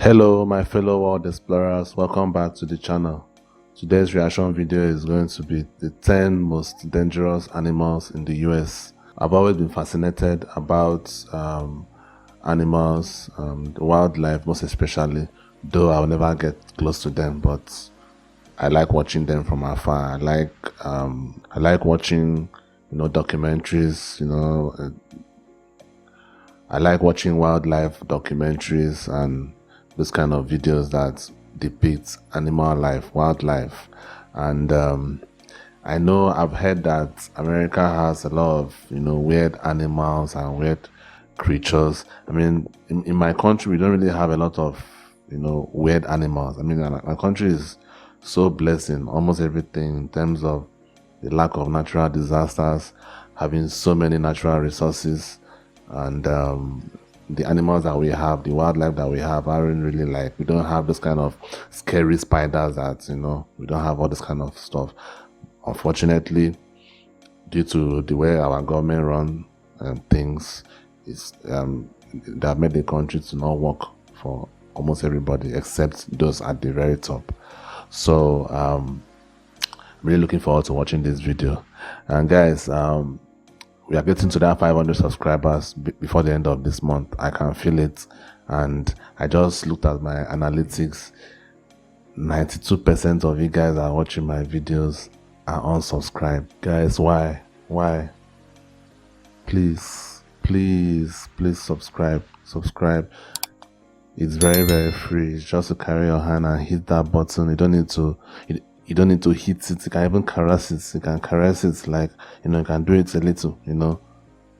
Hello my fellow world explorers, welcome back to the channel. Today's reaction video is going to be the 10 most dangerous animals in the US. I've always been fascinated about animals, the wildlife most especially, though I'll never get close to them, but I like watching them from afar. I like watching, documentaries, I like watching wildlife documentaries and this kind of videos that depict animal life, wildlife. And I know I've heard that America has a lot of, weird animals and weird creatures. I mean, in my country, we don't really have a lot of, weird animals. I mean, my country is so blessed in almost everything in terms of the lack of natural disasters, having so many natural resources, and the animals that we have, the wildlife that we have, aren't really like, we don't have this kind of scary spiders that, we don't have all this kind of stuff. Unfortunately, due to the way our government run things, they have made the country to not work for almost everybody except those at the very top. So I'm really looking forward to watching this video. And guys, we are getting to that 500 subscribers before the end of this month. I can feel it, and I just looked at my analytics. 92% of you guys are watching my videos are unsubscribed. Guys, why? Please subscribe. It's very free. It's just to carry your hand and hit that button. You don't need to hit it. You can even caress it. You can caress it, like, you can do it a little,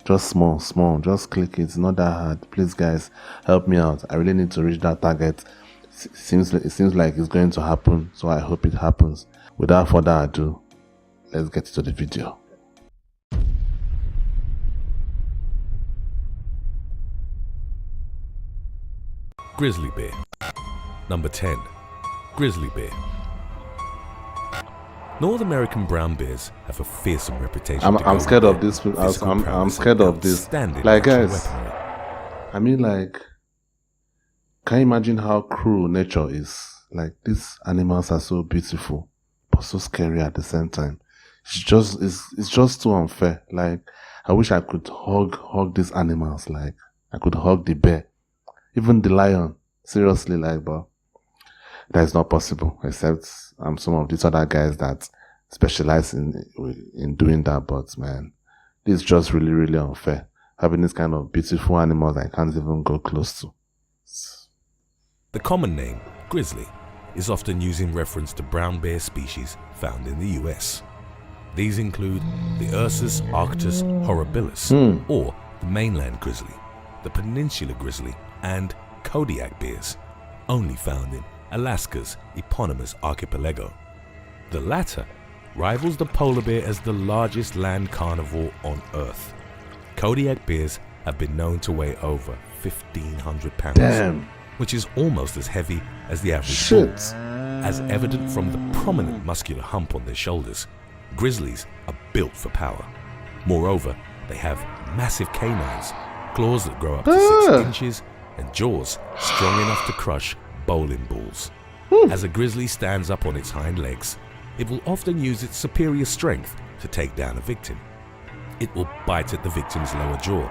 just small. Just click it. It's not that hard. Please, guys, help me out. I really need to reach that target. It seems like it's going to happen, so I hope it happens. Without further ado, let's get to the video. Grizzly bear. Number 10. Grizzly bear. North American brown bears have a fearsome reputation. I'm scared of this. I'm scared of this. Like, guys, I mean, like, can you imagine how cruel nature is? Like, these animals are so beautiful, but so scary at the same time. It's just too unfair. Like, I wish I could hug these animals. Like, I could hug the bear, even the lion. Seriously, like, but that is not possible, except some of these other guys that specialize in doing that. But man, this is just really unfair, having this kind of beautiful animals I can't even go close to. The common name, grizzly, is often used in reference to brown bear species found in the US. These include the Ursus arctos horribilis, or the mainland grizzly, the peninsula grizzly, and Kodiak bears, only found in Alaska's eponymous archipelago. The latter rivals the polar bear as the largest land carnivore on Earth. Kodiak bears have been known to weigh over 1,500 pounds, Damn. which is almost as heavy as the average Shit. bull. As evident from the prominent muscular hump on their shoulders, grizzlies are built for power. Moreover, they have massive canines, claws that grow up to 6 inches, and jaws strong enough to crush bowling balls. As a grizzly stands up on its hind legs, it will often use its superior strength to take down a victim. It will bite at the victim's lower jaw,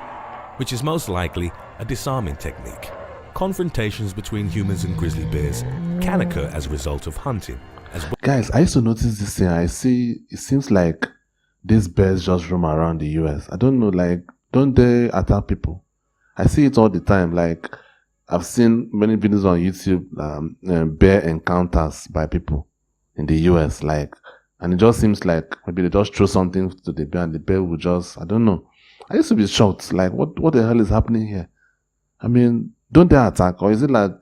which is most likely a disarming technique. Confrontations between humans and grizzly bears can occur as a result of hunting as well. Guys, I used to notice this thing. It seems like these bears just roam around the US. I don't know, like, don't they attack people? I see it all the time. Like, I've seen many videos on YouTube, bear encounters by people in the US, like, and it just seems like maybe they just throw something to the bear and the bear will just, I don't know. I used to be shocked, like, what the hell is happening here? I mean, don't they attack? Or is it like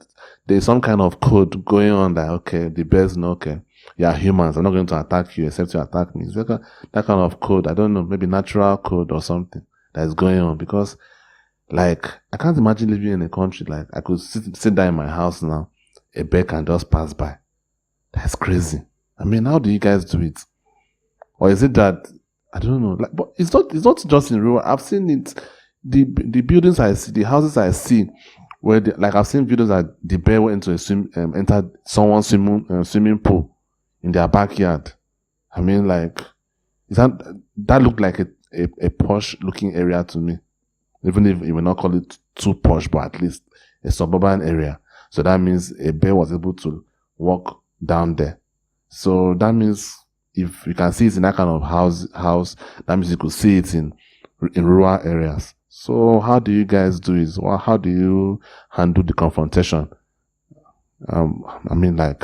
there's some kind of code going on that, okay, the bears know, okay, you are humans, I'm not going to attack you except you attack me. Is that kind of code? I don't know, maybe natural code or something that is going on, because, like, I can't imagine living in a country like I could sit down in my house now, a bear can just pass by. That's crazy. I mean, how do you guys do it? Or is it that, I don't know, like, but it's not just in rural. I've seen it, the buildings I see, the houses I see where like I've seen videos that the bear went into entered someone's swimming pool in their backyard. I mean, like, that looked like a posh looking area to me, even if you will not call it too posh, but at least a suburban area. So that means a bear was able to walk down there. So that means if you can see it in that kind of house, that means you could see it in rural areas. So how do you guys do it? Well, how do you handle the confrontation? I mean, like,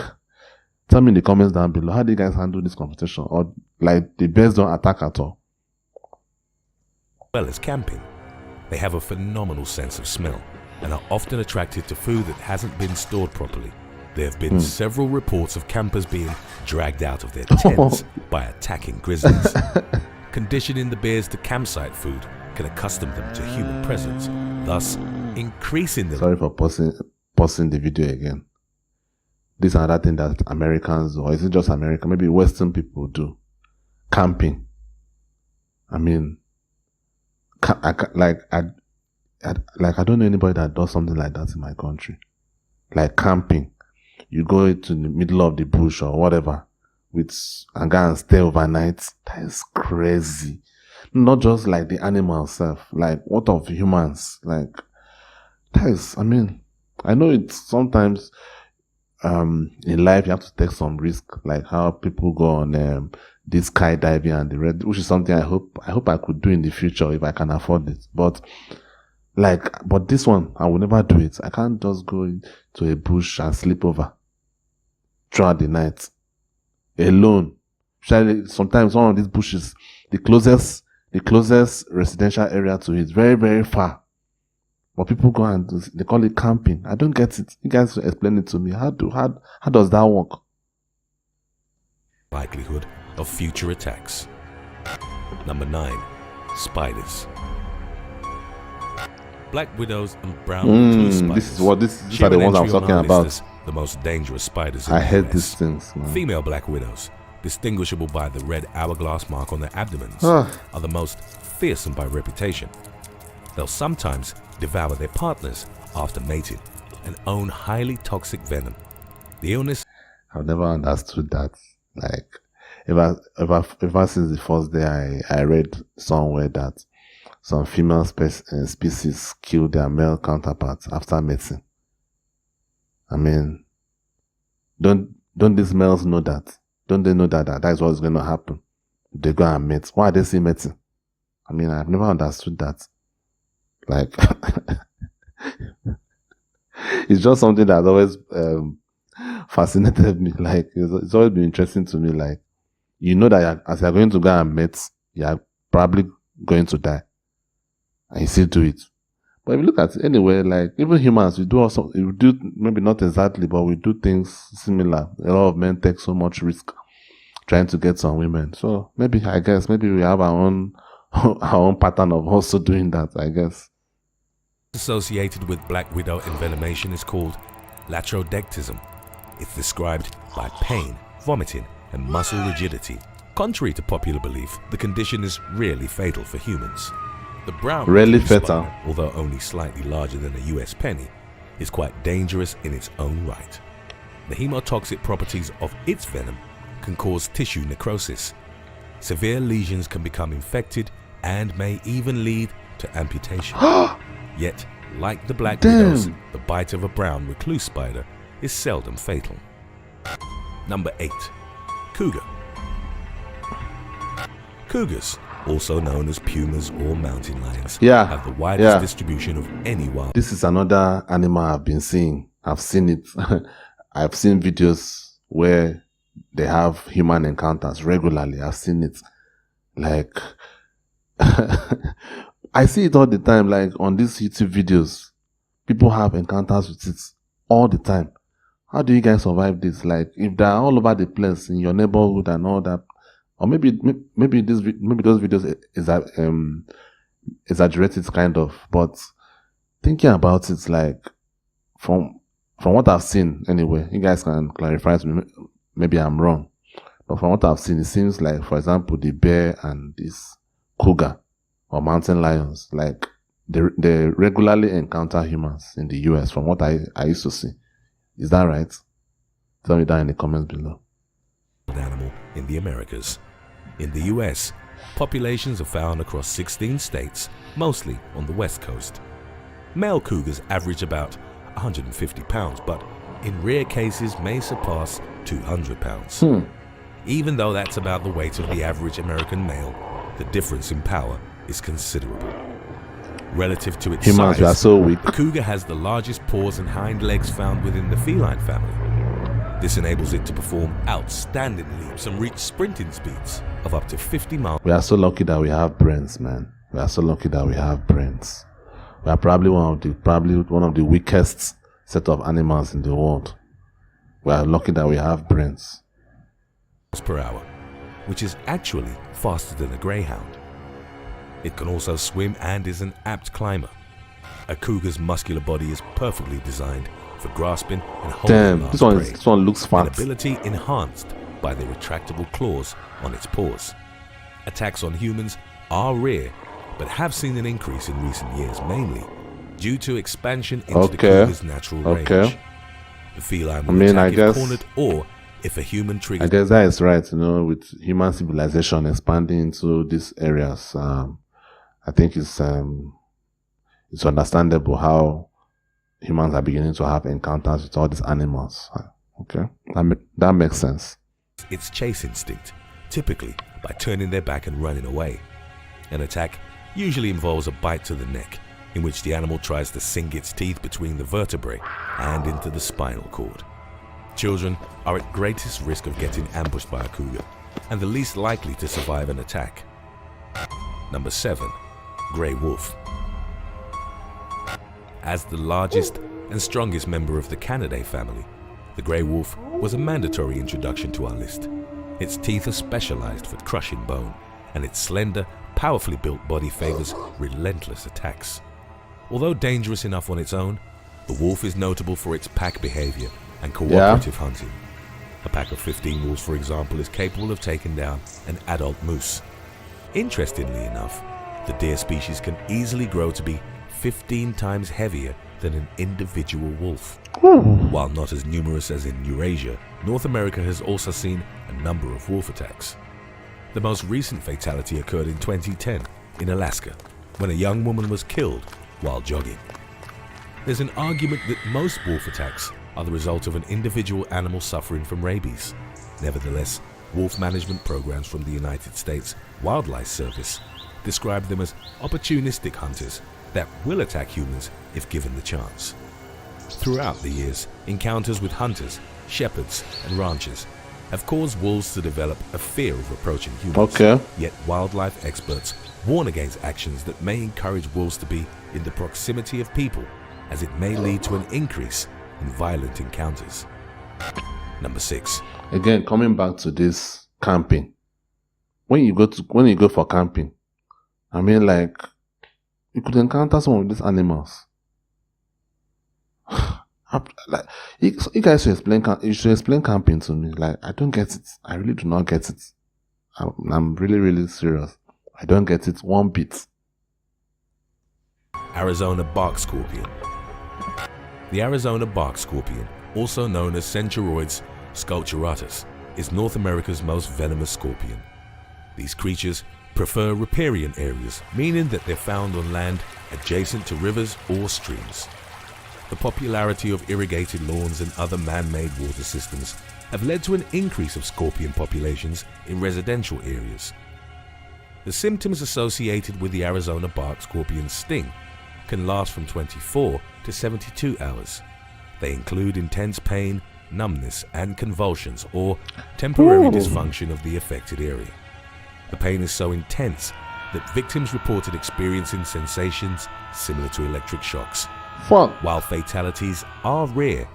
tell me in the comments down below, how do you guys handle this confrontation? Or like the bears don't attack at all? As well as camping, they have a phenomenal sense of smell and are often attracted to food that hasn't been stored properly. There have been several reports of campers being dragged out of their tents by attacking grizzlies. Conditioning the bears to campsite food can accustom them to human presence, thus increasing the... Sorry for pausing the video again. This is another thing that Americans, or is it just America, maybe Western people do. Camping. I mean, I don't know anybody that does something like that in my country. Like camping. You go into the middle of the bush or whatever and go and stay overnight. That is crazy. Not just like the animal self. Like, what of humans? Like, that is, I mean, I know it's sometimes in life you have to take some risk, like how people go on this skydiving and the rest, which is something I hope I could do in the future if I can afford it. But this one, I will never do it. I can't just go into a bush and sleep over throughout the night alone. Sometimes one of these bushes, the closest residential area to it is very, very far. But people go and they call it camping. I don't get it. You guys explain it to me. How does that work? Likelihood of future attacks. Number 9, spiders. Black widows and brown recluse spiders. These are the ones I'm talking about. The most dangerous spiders in I the hate US. these things, man. Female black widows, distinguishable by the red hourglass mark on their abdomens, are the most fearsome by reputation. They'll sometimes devour their partners after mating and own highly toxic venom. The illness... I've never understood that. Like, ever since the first day I read somewhere that some female species kill their male counterparts after mating. I mean, don't these males know that? Don't they know that is what's going to happen? They go and mate. Why are they still mating? I mean, I've never understood that. Like, it's just something that always fascinated me. Like, it's always been interesting to me. Like, you know that as you're going to go and mate, you're probably going to die. And you still do it. But if you look at it anyway, like, even humans, we do maybe not exactly, but we do things similar. A lot of men take so much risk trying to get some women. So maybe we have our own pattern of also doing that, I guess. Associated with black widow envenomation is called latrodectism. It's described by pain, vomiting, and muscle rigidity. Contrary to popular belief, the condition is rarely fatal for humans. The brown rarely recluse fatal, spider, although only slightly larger than a US penny, is quite dangerous in its own right. The hemotoxic properties of its venom can cause tissue necrosis. Severe lesions can become infected and may even lead to amputation. Yet, like the black widows, the bite of a brown recluse spider is seldom fatal. Number 8. Cougar. Cougars, also known as pumas or mountain lions, have the widest distribution of any wild. This is another animal I've been seeing. I've seen it. I've seen videos where they have human encounters regularly. I've seen it. Like, I see it all the time. Like on these YouTube videos, people have encounters with it all the time. How do you guys survive this? Like, if they're all over the place in your neighborhood and all that, or maybe those videos is exaggerated kind of, but thinking about it, like from what I've seen anyway, you guys can clarify to me, maybe I'm wrong, but from what I've seen, it seems like, for example, the bear and this cougar or mountain lions, like they regularly encounter humans in the US from what I used to see. Is that right? Tell me down in the comments below. Animal in the Americas. In the US, populations are found across 16 states, mostly on the West Coast. Male cougars average about 150 pounds, but in rare cases may surpass 200 pounds. Even though that's about the weight of the average American male, the difference in power is considerable. Relative to its Humans size, are so weak. the cougar has the largest paws and hind legs found within the feline family. This enables it to perform outstanding leaps and reach sprinting speeds of up to 50 miles. We are so lucky that we have brains, man. We are so lucky that we have brains. We are probably one of the weakest set of animals in the world. We are lucky that we have brains. Per hour, which is actually faster than a greyhound. It can also swim and is an apt climber. A cougar's muscular body is perfectly designed for grasping and holding Damn, large this prey, one looks an fat. ability enhanced by the retractable claws on its paws. Attacks on humans are rare, but have seen an increase in recent years, mainly due to expansion into the cougar's natural range. The feline will attack if cornered, or if a human triggers. I guess that is right, with human civilization expanding into these areas. I think it's understandable how humans are beginning to have encounters with all these animals. Okay, that makes sense. Its chase instinct, typically by turning their back and running away. An attack usually involves a bite to the neck, in which the animal tries to sink its teeth between the vertebrae and into the spinal cord. Children are at greatest risk of getting ambushed by a cougar, and the least likely to survive an attack. Number 7. Grey wolf. As the largest and strongest member of the Canidae family, the grey wolf was a mandatory introduction to our list. Its teeth are specialized for crushing bone, and its slender, powerfully built body favors relentless attacks. Although dangerous enough on its own, the wolf is notable for its pack behavior and cooperative hunting. A pack of 15 wolves, for example, is capable of taking down an adult moose. Interestingly enough, the deer species can easily grow to be 15 times heavier than an individual wolf. While not as numerous as in Eurasia, North America has also seen a number of wolf attacks. The most recent fatality occurred in 2010 in Alaska, when a young woman was killed while jogging. There's an argument that most wolf attacks are the result of an individual animal suffering from rabies. Nevertheless, wolf management programs from the United States Wildlife Service describe them as opportunistic hunters that will attack humans if given the chance. Throughout the years, encounters with hunters, shepherds, and ranchers have caused wolves to develop a fear of approaching humans. Yet wildlife experts warn against actions that may encourage wolves to be in the proximity of people, as it may lead to an increase in violent encounters. Number 6. Again, coming back to this camping. When you go for camping, I mean, like, you could encounter some of these animals. Like, you guys should explain camping to me. Like, I don't get it. I really do not get it. I'm really, really serious. I don't get it one bit. Arizona bark scorpion. The Arizona bark scorpion, also known as Centauroides sculpturatus, is North America's most venomous scorpion. These creatures prefer riparian areas, meaning that they're found on land adjacent to rivers or streams. The popularity of irrigated lawns and other man-made water systems have led to an increase of scorpion populations in residential areas. The symptoms associated with the Arizona bark scorpion's sting can last from 24 to 72 hours. They include intense pain, numbness, and convulsions, or temporary dysfunction of the affected area. The pain is so intense that victims reported experiencing sensations similar to electric shocks. While fatalities are rare,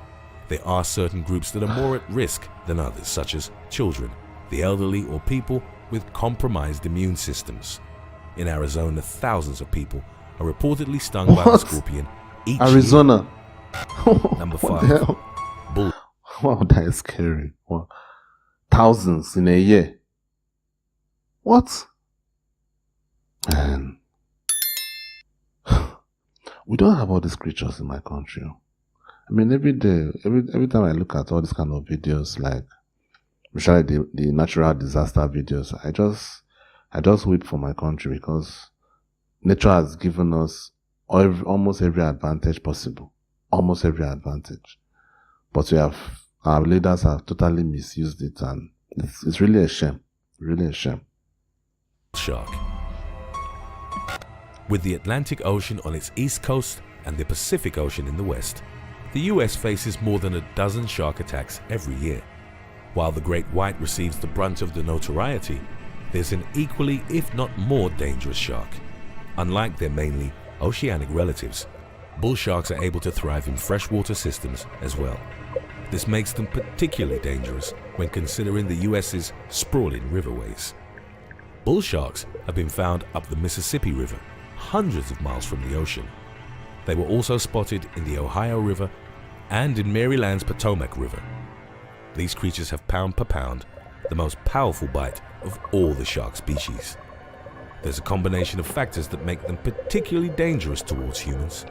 there are certain groups that are more at risk than others, such as children, the elderly, or people with compromised immune systems. In Arizona, thousands of people are reportedly stung by the scorpion each Arizona. year. Number 5. Bull. Wow, that is scary. Wow. Thousands in a year. What? Man. We don't have all these creatures in my country. I mean, every day, every time I look at all these kind of videos, like especially the natural disaster videos, I just weep for my country because nature has given us almost every advantage possible, almost every advantage. But our leaders have totally misused it, and it's really a shame, really a shame. Shark. With the Atlantic Ocean on its east coast and the Pacific Ocean in the west, the US faces more than a dozen shark attacks every year. While the great white receives the brunt of the notoriety, there's an equally, if not more, dangerous shark. Unlike their mainly oceanic relatives, bull sharks are able to thrive in freshwater systems as well. This makes them particularly dangerous when considering the US's sprawling riverways. Bull sharks have been found up the Mississippi River, hundreds of miles from the ocean. They were also spotted in the Ohio River and in Maryland's Potomac River. These creatures have pound per pound the most powerful bite of all the shark species. There's a combination of factors that make them particularly dangerous towards humans.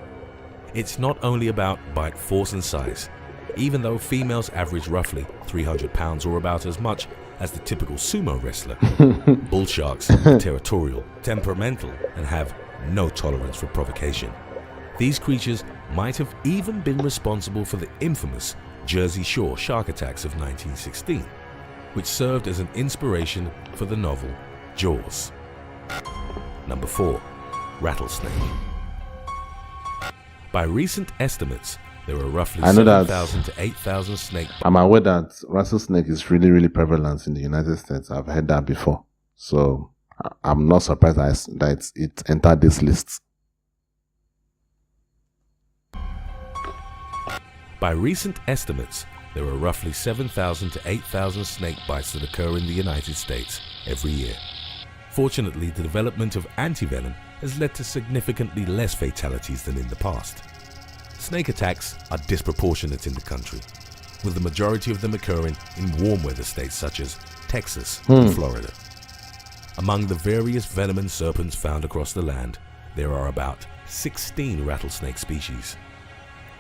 It's not only about bite force and size. Even though females average roughly 300 pounds or about as much as the typical sumo wrestler, bull sharks are territorial, temperamental, and have no tolerance for provocation. These creatures might have even been responsible for the infamous Jersey Shore shark attacks of 1916, which served as an inspiration for the novel Jaws. Number 4. Rattlesnake. By recent estimates, there are roughly 7,000 to 8,000 snake. I'm aware that rattlesnake is really, really prevalent in the United States. I've heard that before. So I'm not surprised that it entered this list. By recent estimates, there are roughly 7,000 to 8,000 snake bites that occur in the United States every year. Fortunately, the development of antivenom has led to significantly less fatalities than in the past. Snake attacks are disproportionate in the country, with the majority of them occurring in warm weather states such as Texas and Florida. Among the various venomous serpents found across the land, there are about 16 rattlesnake species.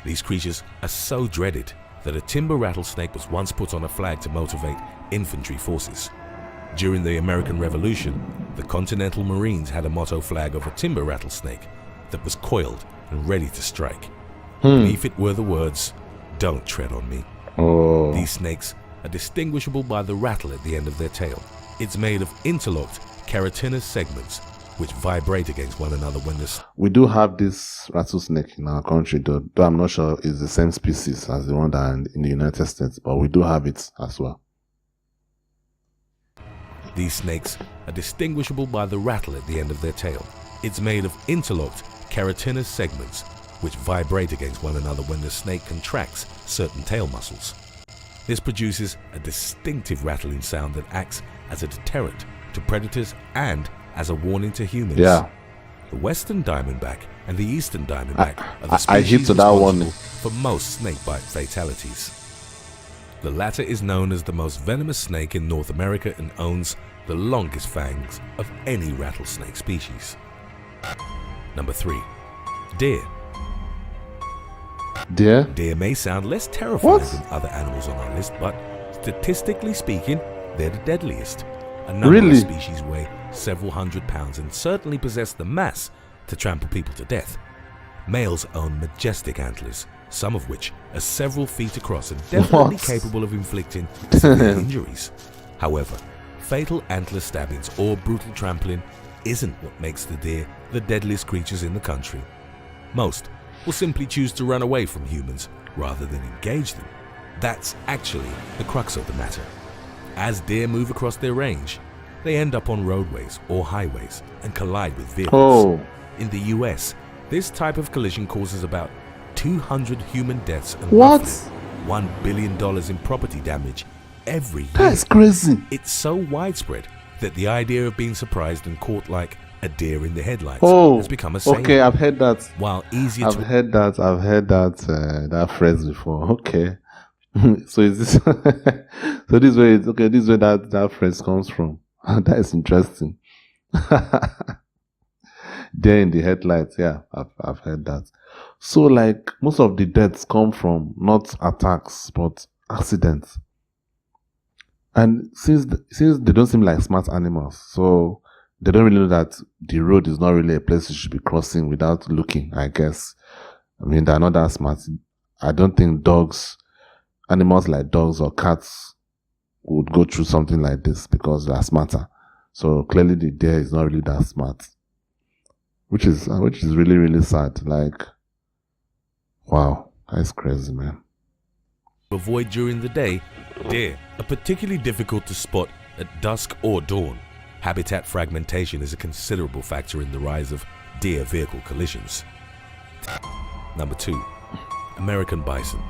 These creatures are so dreaded that a timber rattlesnake was once put on a flag to motivate infantry forces. During the American Revolution, the Continental Marines had a motto flag of a timber rattlesnake that was coiled and ready to strike. Beneath it were the words, "Don't tread on me." Oh. These snakes are distinguishable by the rattle at the end of their tail. It's made of interlocked keratinous segments which vibrate against one another when the... We do have this rattlesnake in our country, though I'm not sure it's the same species as the one that in the United States, but we do have it as well. These snakes are distinguishable by the rattle at the end of their tail. It's made of interlocked keratinous segments which vibrate against one another when the snake contracts certain tail muscles. This produces a distinctive rattling sound that acts as a deterrent to predators and as a warning to humans. Yeah. The western diamondback and the eastern diamondback are the I hit species to that one. responsible for most snakebite fatalities. The latter is known as the most venomous snake in North America and owns the longest fangs of any rattlesnake species. Number 3. Deer. Deer? Deer may sound less terrifying What? than other animals on our list, but statistically speaking, they're the deadliest. A number Really? of species weigh several hundred pounds and certainly possess the mass to trample people to death. Males own majestic antlers, some of which are several feet across and definitely What? capable of inflicting severe injuries. However, fatal antler stabbings or brutal trampling isn't what makes the deer the deadliest creatures in the country. Most will simply choose to run away from humans rather than engage them. That's actually the crux of the matter. As deer move across their range, they end up on roadways or highways and collide with vehicles. Oh. In the US, this type of collision causes about 200 human deaths and What? roughly $1 billion in property damage every year. That's crazy. It's so widespread that the idea of being surprised and caught like a deer in the headlights Oh. has become a saying. Okay, I've heard that. While easier I've to heard that phrase before. Okay. So is this so this way it's okay, this is where that phrase comes from. That is interesting. There in the headlights, yeah, I've heard that. So like most of the deaths come from not attacks but accidents. And since they don't seem like smart animals, so they don't really know that the road is not really a place you should be crossing without looking, I guess. I mean, they're not that smart. I don't think animals like dogs or cats would go through something like this because they're smarter. So clearly the deer is not really that smart. Which is really, really sad. Like, wow, that's crazy, man. Avoid during the day, deer are particularly difficult to spot at dusk or dawn. Habitat fragmentation is a considerable factor in the rise of deer vehicle collisions. Number 2, American bison.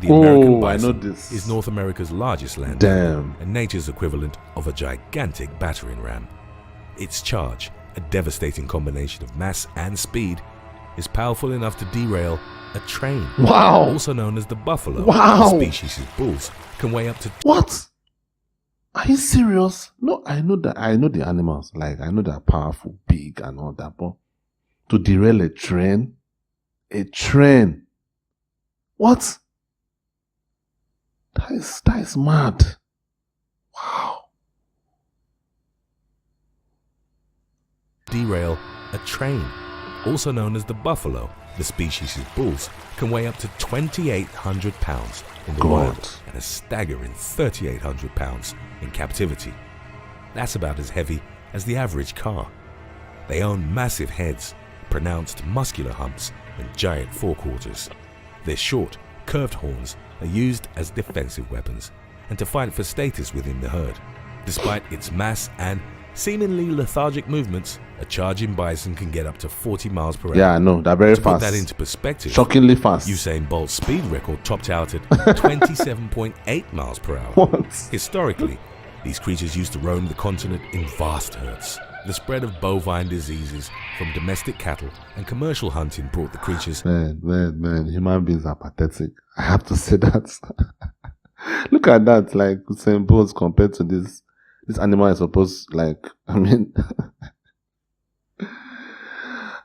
The American bison is North America's largest land animal and nature's equivalent of a gigantic battering ram. Its charge, a devastating combination of mass and speed, is powerful enough to derail a train. Wow! Also known as the buffalo. Wow! The species of bulls can weigh up to... What? Are you serious? No, I know the animals. Like, I know they're powerful, big and all that, but to derail a train? What? That is mad. Wow. Derail a train. Also known as the buffalo, the species of bulls can weigh up to 2,800 pounds in the wild and a staggering 3,800 pounds in captivity. That's about as heavy as the average car. They own massive heads, pronounced muscular humps, and giant forequarters. Their short, curved horns are used as defensive weapons and to fight for status within the herd. Despite its mass and seemingly lethargic movements, a charging bison can get up to 40 miles per hour. Yeah, I know. They're very fast. To put that into perspective, shockingly fast. Usain Bolt's speed record topped out at 27.8 miles per hour. What? Historically, these creatures used to roam the continent in vast herds. The spread of bovine diseases from domestic cattle and commercial hunting brought the creatures... Man, human beings are pathetic. I have to say that. Look at that, like Usain Bolt compared to this animal is supposed, like, I mean...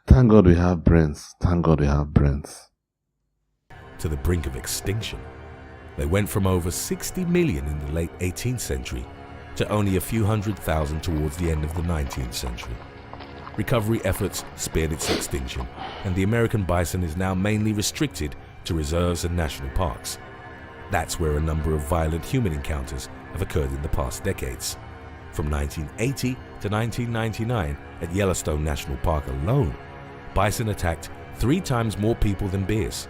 Thank God we have brains. To the brink of extinction. They went from over 60 million in the late 18th century to only a few 100,000 towards the end of the 19th century. Recovery efforts spared its extinction, and the American bison is now mainly restricted to reserves and national parks. That's where a number of violent human encounters have occurred in the past decades. From 1980 to 1999, at Yellowstone National Park alone, bison attacked 3 times more people than bears.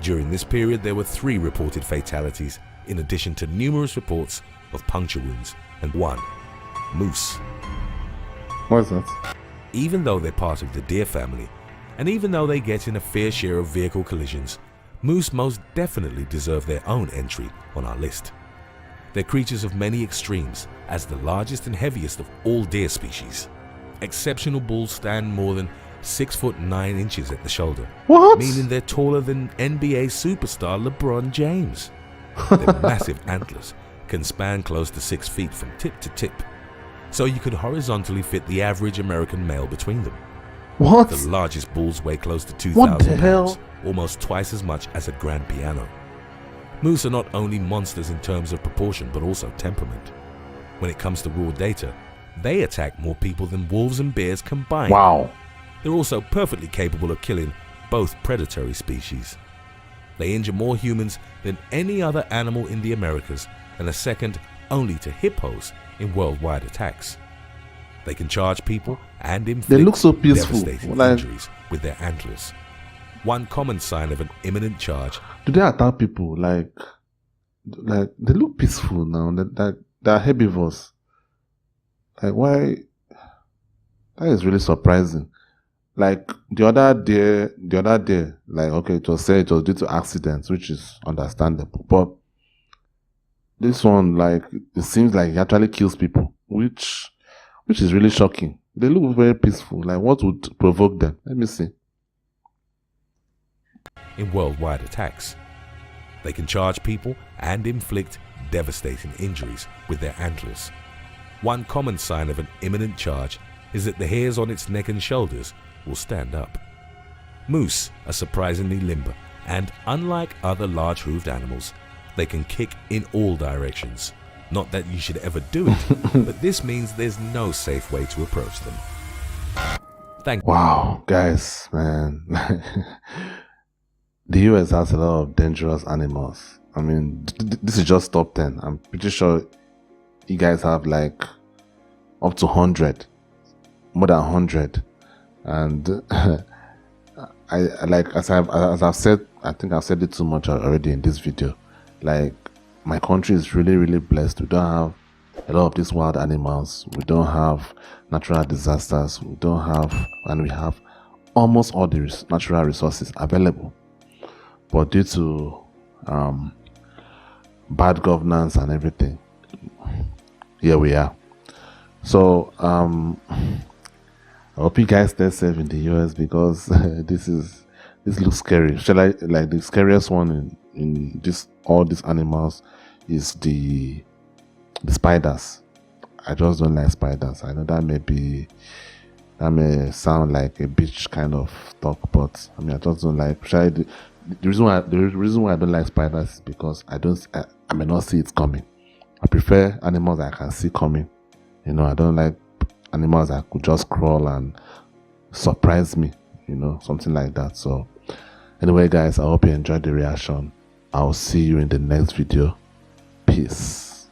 During this period, there were 3 reported fatalities, in addition to numerous reports of puncture wounds and 1 moose. What is that? Even though they're part of the deer family, and even though they get in a fair share of vehicle collisions, moose most definitely deserve their own entry on our list. They're creatures of many extremes, as the largest and heaviest of all deer species. Exceptional bulls stand more than 6 foot 9 inches at the shoulder. What? Meaning they're taller than NBA superstar LeBron James. Their massive antlers can span close to 6 feet from tip to tip, so you could horizontally fit the average American male between them. What? The largest bulls weigh close to 2,000 What the pounds, hell? almost twice as much as a grand piano. Moose are not only monsters in terms of proportion, but also temperament. When it comes to raw data, they attack more people than wolves and bears combined. Wow. They're also perfectly capable of killing both predatory species. They injure more humans than any other animal in the Americas, and are second only to hippos in worldwide attacks. They can charge people and inflict They look so peaceful. devastating Like, injuries with their antlers. One common sign of an imminent charge. do they attack people? Like they look peaceful now. They're herbivores. Like, why? That is really surprising. Like the other day, like, okay, it was said it was due to accidents, which is understandable. But this one, like, it seems like it actually kills people, which is really shocking. They look very peaceful. Like, what would provoke them? Let me see. In worldwide attacks. They can charge people and inflict devastating injuries with their antlers. One common sign of an imminent charge is that the hairs on its neck and shoulders will stand up. Moose are surprisingly limber, and unlike other large-hooved animals, they can kick in all directions. Not that you should ever do it, but this means there's no safe way to approach them. Wow, guys, man. The US has a lot of dangerous animals. I mean, this is just top 10. I'm pretty sure you guys have like up to 100, more than 100. And I like, as I've said, I think I've said it too much already in this video. Like, my country is really, really blessed. We don't have a lot of these wild animals. We don't have natural disasters. We don't have, and we have almost all the natural resources available. But due to bad governance and everything, here we are. So I hope you guys stay safe in the US, because this looks scary. Like the scariest one in all these animals is the spiders. I just don't like spiders. I know that may sound like a bitch kind of talk, but I mean, I just don't like. The reason why I don't like spiders is because I may not see it coming. I prefer animals that I can see coming. You know, I don't like animals that could just crawl and surprise me, you know, something like that. So anyway, guys, I hope you enjoyed the reaction. I'll see you in the next video. Peace.